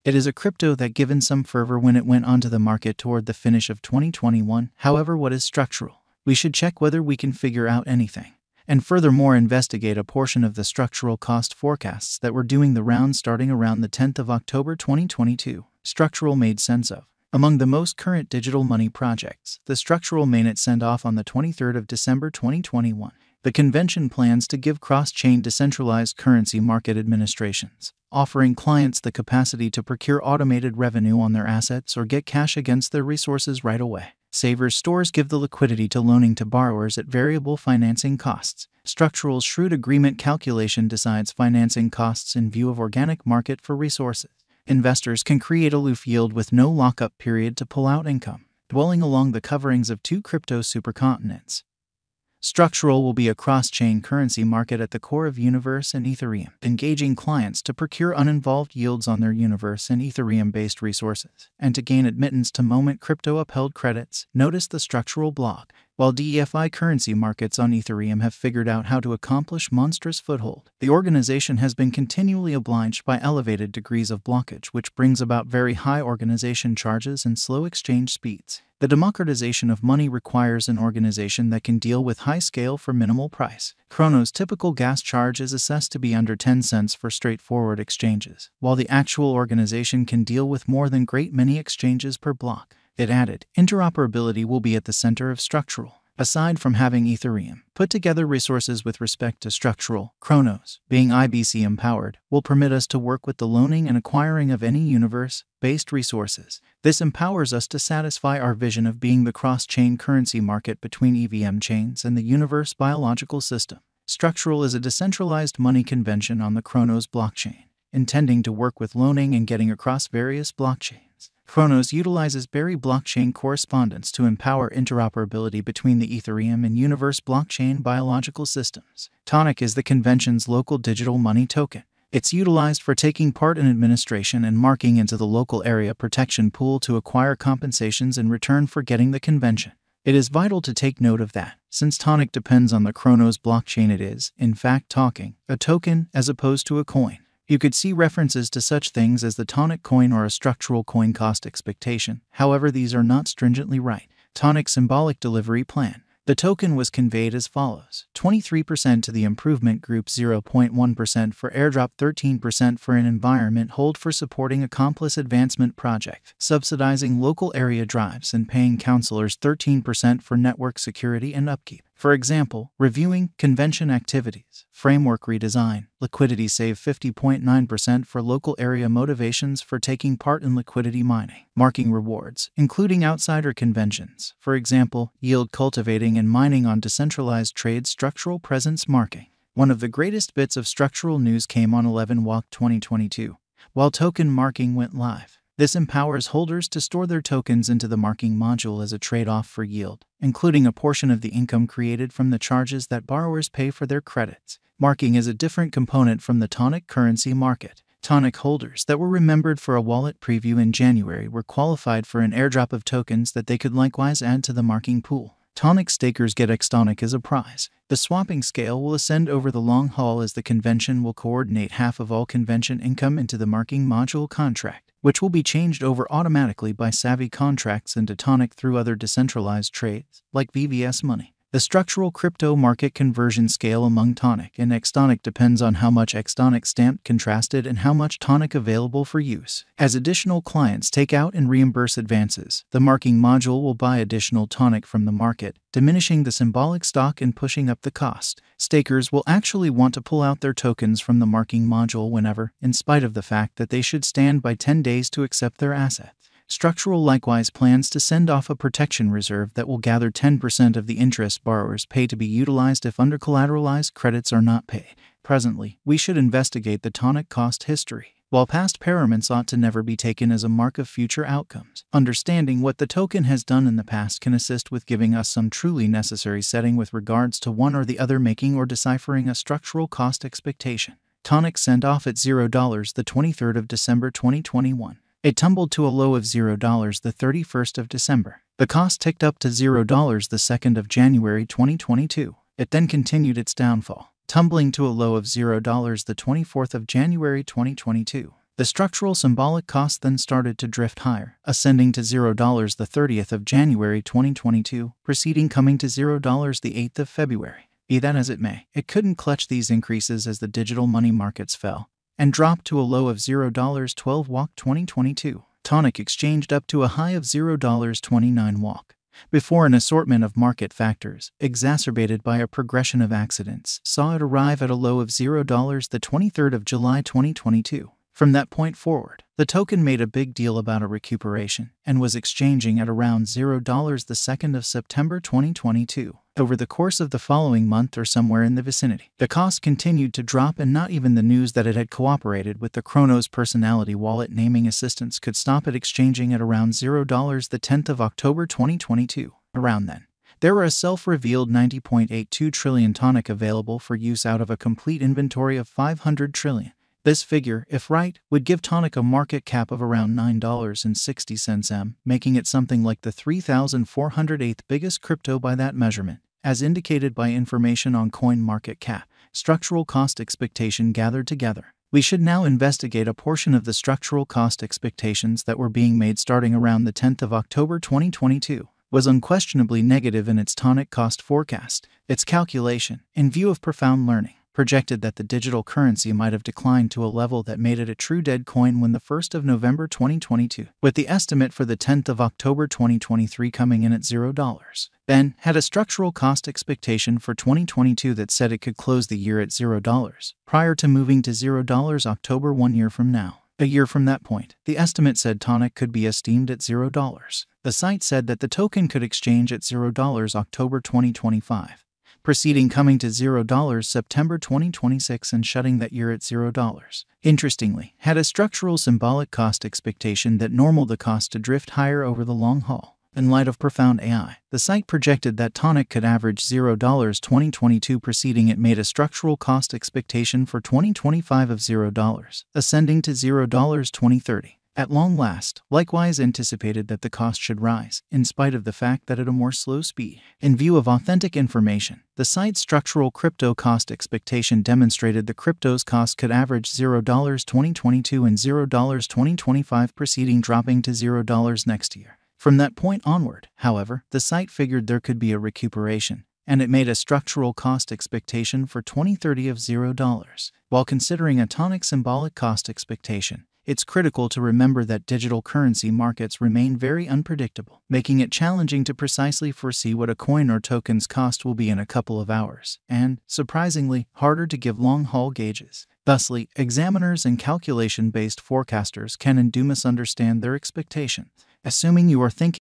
It is a crypto that given some fervor when it went onto the market toward the finish of 2021. However, what is structural? We should check whether we can figure out anything. And furthermore, investigate a portion of the structural cost forecasts that were doing the rounds starting around the 10th of October 2022. Structural made sense of. Among the most current digital money projects, the structural mainnet sent off on the 23rd of December 2021. The convention plans to give cross-chain decentralized currency market administrations, offering clients the capacity to procure automated revenue on their assets or get cash against their resources right away. Savers stores give the liquidity to loaning to borrowers at variable financing costs. Structural's shrewd agreement calculation decides financing costs in view of organic market for resources. Investors can create a aloof yield with no lockup period to pull out income, dwelling along the coverings of two crypto supercontinents. Structural will be a cross-chain currency market at the core of Universe and Ethereum, engaging clients to procure uninvolved yields on their Universe and Ethereum-based resources, and to gain admittance to Moment crypto-upheld credits. Notice the Structural blog. While DeFi currency markets on Ethereum have figured out how to accomplish monstrous foothold, the organization has been continually obliged by elevated degrees of blockage, which brings about very high organization charges and slow exchange speeds. The democratization of money requires an organization that can deal with high scale for minimal price. Chrono's typical gas charge is assessed to be under 10 cents for straightforward exchanges, while the actual organization can deal with more than great many exchanges per block. It added, interoperability will be at the center of Structural. Aside from having Ethereum put together resources with respect to Structural, Chronos, being IBC empowered, will permit us to work with the loaning and acquiring of any Universe-based resources. This empowers us to satisfy our vision of being the cross-chain currency market between EVM chains and the Universe biological system. Structural is a decentralized money convention on the Chronos blockchain, intending to work with loaning and getting across various blockchains. Chronos utilizes Berry blockchain correspondence to empower interoperability between the Ethereum and Universe blockchain biological systems. Tonic is the convention's local digital money token. It's utilized for taking part in administration and marking into the local area protection pool to acquire compensations in return for getting the convention. It is vital to take note of that, since Tonic depends on the Chronos blockchain, it is, in fact, talking a token as opposed to a coin. You could see references to such things as the Tonic coin or a structural coin cost expectation. However, these are not stringently right. Tonic symbolic delivery plan. The token was conveyed as follows: 23% to the improvement group, 0.1% for airdrop, 13% for an environment hold for supporting accomplice advancement project, subsidizing local area drives and paying counselors, 13% for network security and upkeep. For example, reviewing convention activities, framework redesign, liquidity save, 50.9% for local area motivations for taking part in liquidity mining, marking rewards, including outsider conventions, for example, yield cultivating and mining on decentralized trades, structural presence marking. One of the greatest bits of structural news came on 11/1 2022, while token marking went live. This empowers holders to store their tokens into the marking module as a trade-off for yield, including a portion of the income created from the charges that borrowers pay for their credits. Marking is a different component from the Tonic currency market. Tonic holders that were remembered for a wallet preview in January were qualified for an airdrop of tokens that they could likewise add to the marking pool. Tonic stakers get Tectonic as a prize. The swapping scale will ascend over the long haul as the convention will coordinate half of all convention income into the marking module contract, which will be changed over automatically by savvy contracts into Tonic through other decentralized trades, like VVS money. The structural crypto market conversion scale among Tonic and Tectonic depends on how much Tectonic stamped contrasted and how much Tonic available for use. As additional clients take out and reimburse advances, the marking module will buy additional Tonic from the market, diminishing the symbolic stock and pushing up the cost. Stakers will actually want to pull out their tokens from the marking module whenever, in spite of the fact that they should stand by 10 days to accept their assets. Structural likewise plans to send off a protection reserve that will gather 10% of the interest borrowers pay to be utilized if under-collateralized credits are not paid. Presently, we should investigate the Tonic cost history. While past payments ought to never be taken as a mark of future outcomes, understanding what the token has done in the past can assist with giving us some truly necessary setting with regards to one or the other making or deciphering a structural cost expectation. Tonic sent off at $0 the 23rd of December 2021. It tumbled to a low of $0 the 31st of December. The cost ticked up to $0 the 2nd of January 2022. It then continued its downfall, tumbling to a low of $0 the 24th of January 2022. The structural symbolic cost then started to drift higher, ascending to $0 the 30th of January 2022, preceding coming to $0 the 8th of February. Be that as it may, it couldn't clutch these increases as the digital money markets fell and dropped to a low of $0.12 WOC 2022. Tonic exchanged up to a high of $0.29 WOC, before an assortment of market factors, exacerbated by a progression of accidents, saw it arrive at a low of $0 the 23rd of July 2022. From that point forward, the token made a big deal about a recuperation and was exchanging at around $0 the 2nd of September 2022. Over the course of the following month or somewhere in the vicinity, the cost continued to drop, and not even the news that it had cooperated with the Chronos personality wallet naming assistance could stop it exchanging at around $0 the 10th of October 2022. Around then, there were a self-revealed 90.82 trillion Tonic available for use out of a complete inventory of 500 trillion. This figure, if right, would give Tonic a market cap of around $9.60, making it something like the 3,408th biggest crypto by that measurement, as indicated by information on CoinMarketCap. Structural cost expectation gathered together. We should now investigate a portion of the structural cost expectations that were being made starting around the 10th of October 2022. Was unquestionably negative in its Tonic cost forecast. Its calculation, in view of profound learning, projected that the digital currency might have declined to a level that made it a true dead coin when the 1st of November 2022, with the estimate for the 10th of October 2023 coming in at $0. Ben had a structural cost expectation for 2022 that said it could close the year at $0, prior to moving to $0 October 1 year from now. A year from that point, the estimate said Tonic could be esteemed at $0. The site said that the token could exchange at $0 October 2025. Preceding coming to $0 September 2026 and shutting that year at $0. Interestingly, had a structural symbolic cost expectation that normal the cost to drift higher over the long haul. In light of profound AI, the site projected that Tonic could average $0 2022. Preceding it made a structural cost expectation for 2025 of $0, ascending to $0 2030. At long last, likewise anticipated that the cost should rise, in spite of the fact that at a more slow speed. In view of authentic information, the site's structural crypto cost expectation demonstrated the crypto's cost could average $0 2022 and $0 2025, preceding dropping to $0 next year. From that point onward, however, the site figured there could be a recuperation, and it made a structural cost expectation for 2030 of $0. While considering a Tonic symbolic cost expectation, it's critical to remember that digital currency markets remain very unpredictable, making it challenging to precisely foresee what a coin or token's cost will be in a couple of hours, and, surprisingly, harder to give long-haul gauges. Thusly, examiners and calculation-based forecasters can and do misunderstand their expectations. Assuming you are thinking